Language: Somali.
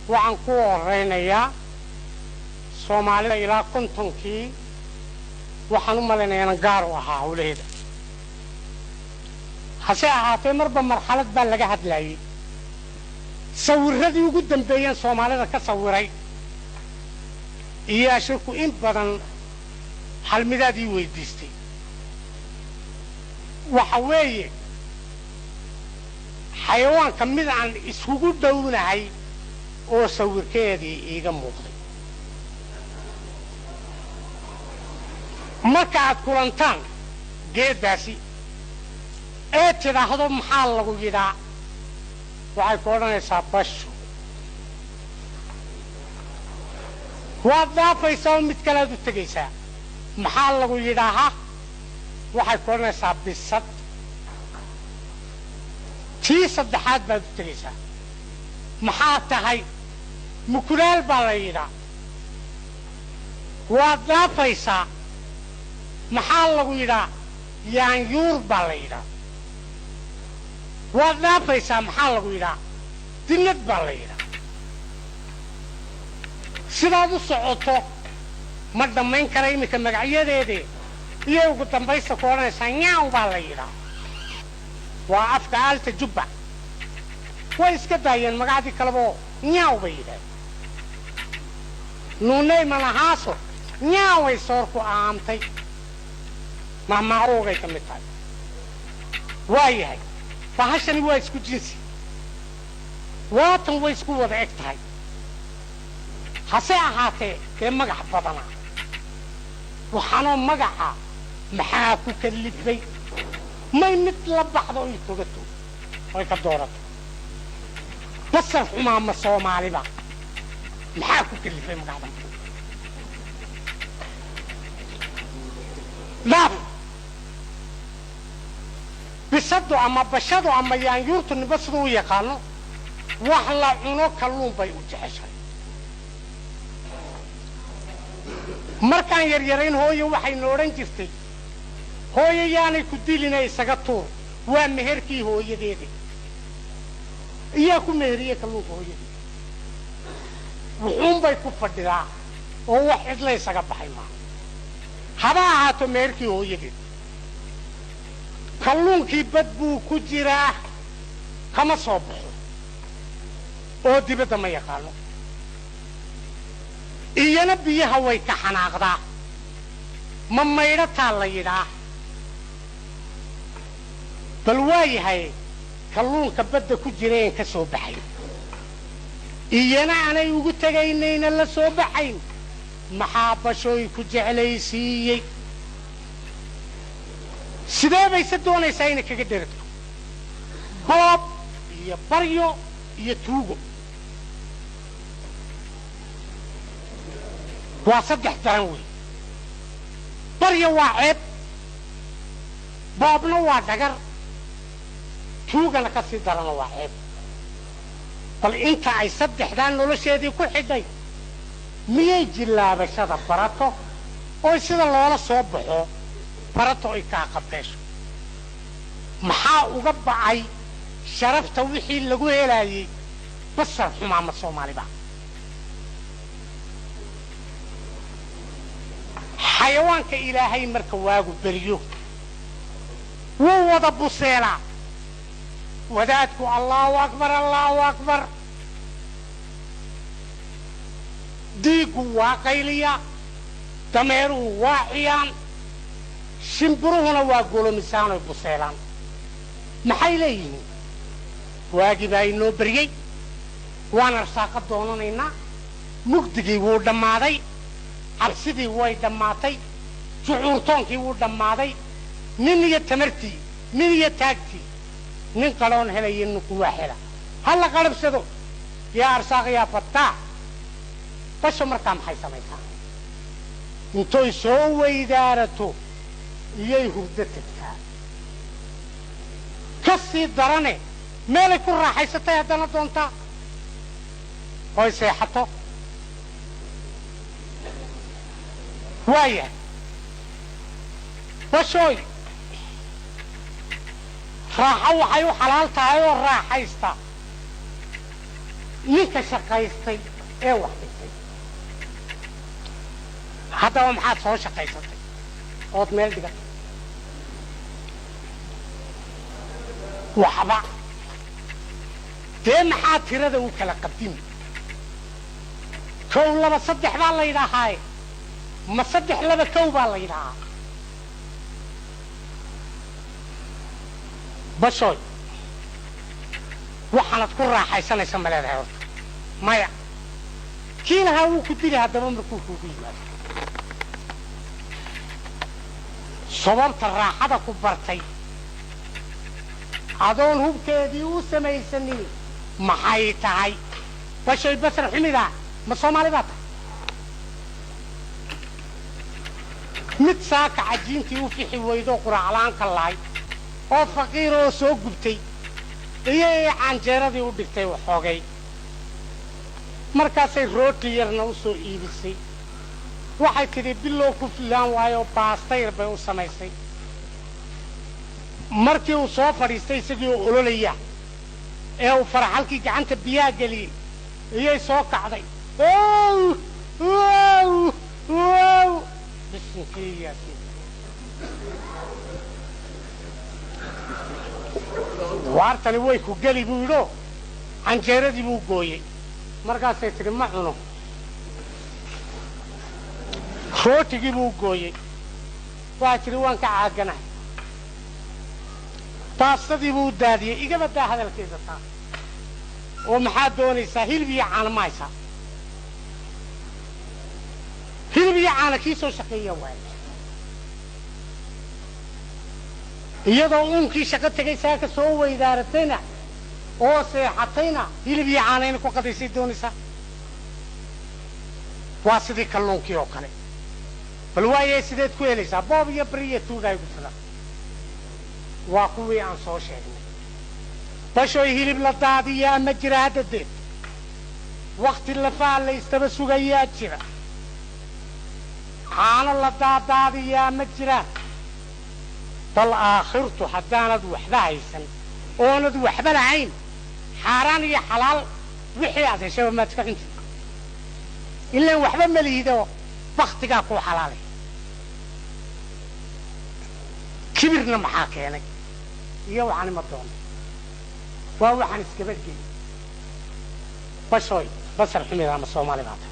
وعن قوة رينيا سومالي إلى كنتنكي وحنوما لنا ينقاروا هؤلاء hase ahaatee marba marxalad baa laga hadlayay sawiradii ugu dambeeyeen Soomaalida ka sawiray iyo shirku in badan halmidaadii weydiistay waxa weeye xayawaanka mid aan isugu dhownahay oo sawirkeedii iiga muuqday marka aad kulantaan geedaasi تراهدو محل لغو يدا waxay ku oranaysaa basho wadaafaysaa mid kale u tagaysaa maxaa lagu yidaaha waxay ku oranaysaa bisad tii saddexaad baad u tagaysaa maxaa tahay mukulaal baa la yidhaa wadaafaysaa maxaa lagu yidhaa yaanyuur baa la yidhaa وظافيسا محل غيرا دينت باليرا سيدادو سوتو ما دمين كرايمي كمغعيديدي iyagu dambaysta ku oranaysa nyaaw baa la yidhaa waa afka aalta jubba way iska daayeen magacadii kalebo nyaaw bay yidhaaheen nuunay malahaaso nyaaway soorku aamtay mahmaarugay ka mid tahay waayahay fahashani waa isku jinsi waatan way isku wada eg tahay hase ahaatee dee magac badana waxaanoo magaca maxaa ku kalifay may mid la baxdo ay togato way ka doorato basar xumaa ma Soomaaliba maxaa ku kalifay magacdan laaf bisadu ama bashadu ama yaanyuurtu nibasdu u yaqaano wax la cuno kalluun bay u jeceshahay markaan yaryarayn hooyo waxay nooran jirtay hooyo yaanay ku dilinay isaga tuur waa meherkii hooyadeeda iyo ku meheriyay kalluunka hooyadeeda wuxuun bay ku fadhidaa oo wax cidla isaga baxay ma haba ahaato meherkii hooyadeeda kalluunkii bad buu ku jiraa kama soo baxo oo dibadda ma yaqaano iyana biyaha way ka xanaaqdaa ma maydhataa la yidhaa bal waayahay kalluunka badda ku jireen ka soo baxay iyana aanay ugu tagaynayna la soo baxayn maxaa bashooy ku jeclaysiiyey sidee bay se doonaysaa inay kaga dheragto boob iyo baryo iyo tuugo waa saddex daran wey baryo waa ceeb boobna waa dhagar tuugana ka sii darana waa ceeb bal inta ay saddexdaan nolosheedii ku xidhay miyay jillaabashada barato oo sida loola soo baxo barato ay kaa qabeesho maxaa uga bacay sharafta wixii lagu helayay basar xumaa ma Soomaaliba xayawaanka ilaahay marka waagu bariyo wuu wada buseelaa wadaadku allahu akbar diigu waa qayliya dameeruhu waa ciyaan shimbiruhuna waa golomisaanoy buseelaan maxay leeyihiin waagii baa inoo baryey waan arsaaqa doonanaynaa mugdigii wuu dhammaaday cabsidii way dhammaatay jucuurtoonkii wuu dhammaaday nin iyo tamartii nin iyo taagtii nin qaloon helaya ninku waa hela halla qarabsado yaa arsaaq yaa fattaax basho markaa maxay samaysaa intoy soo weydaarato iyay hurdo tagtaa ka sii darane meelay ku raaxaysatay haddana doontaa oy seexato waayahay bashooy raaxo waxay u xalaal tahay oo raaxaysta ninka shaqaystay ee wax dhigtay haddaba maxaad soo shaqaysatay ood meel dhigatay waxba dee maxaa tirada u kala qabdin kow laba saddex baa la yidhaahaaye ma saddex laba kow baa la yidhahaa bashoy waxaanad ku raaxaysanaysa ma leedahay horta maya kii lahaa wuu ku dili haddaba markuu kuugu yimaado sababta raaxada ku bartay adoon hubkeedii u samaysanin maxay tahay bashoy basar xumida ma soomaali baa tahay mid saaka cajiintii u fixi weydo quraaclaanka lahay oo faqiir oo soo gubtay iyay canjeeradii u dhigtay waxoogay markaasay rooti yarna u soo iibisay waxay tidhi bilow ku filaan waayo baastayr bay u samaysay markii uu soo fadhiistay isagii oo ololaya ee uu faraxalkii gacanta biyaha geliyey iyay soo kacday bisinkiii yaasiin waartani way ku geli buu yidho canjeeradii buu gooyey markaasay tidhi ma cuno rootigii buu gooyey waxay tidhi waan ka caaganahay baasadii buu daadiyey igaba daa hadalkeeda taa oo maxaad doonaysaa hilib iyo caana ma haysaa hilib iyo caana kii soo shaqeeya waaye iyadoo uunkii shaqo tegay saaka soo weydaaratayna oo seexatayna hilib iyo caanayna ku qadaysay doonaysaa waa sidii kalluunkii oo kale bal waayee sideed ku helaysaa boob iyo beri iyo tuugaa igu filan waa kuwii aan soo sheegnay bashoy hilib la daadiyaa ma jira haddadeed wakti lafaa la istaba sugayaa jira caano la daadaadiyaa ma jiraan bal aakhirtu haddaanad waxba haysan oonad waxba lahayn xaaraan iyo xalaal wixii aad heshaba maad ka cunti ilaan waxba ma lihido baktigaa kuu xalaalay kibirna maxaa keenay iyo waxaan ima doonay waa waxaan iskaba geli bashoy basar xumida ama soomaali baa tahay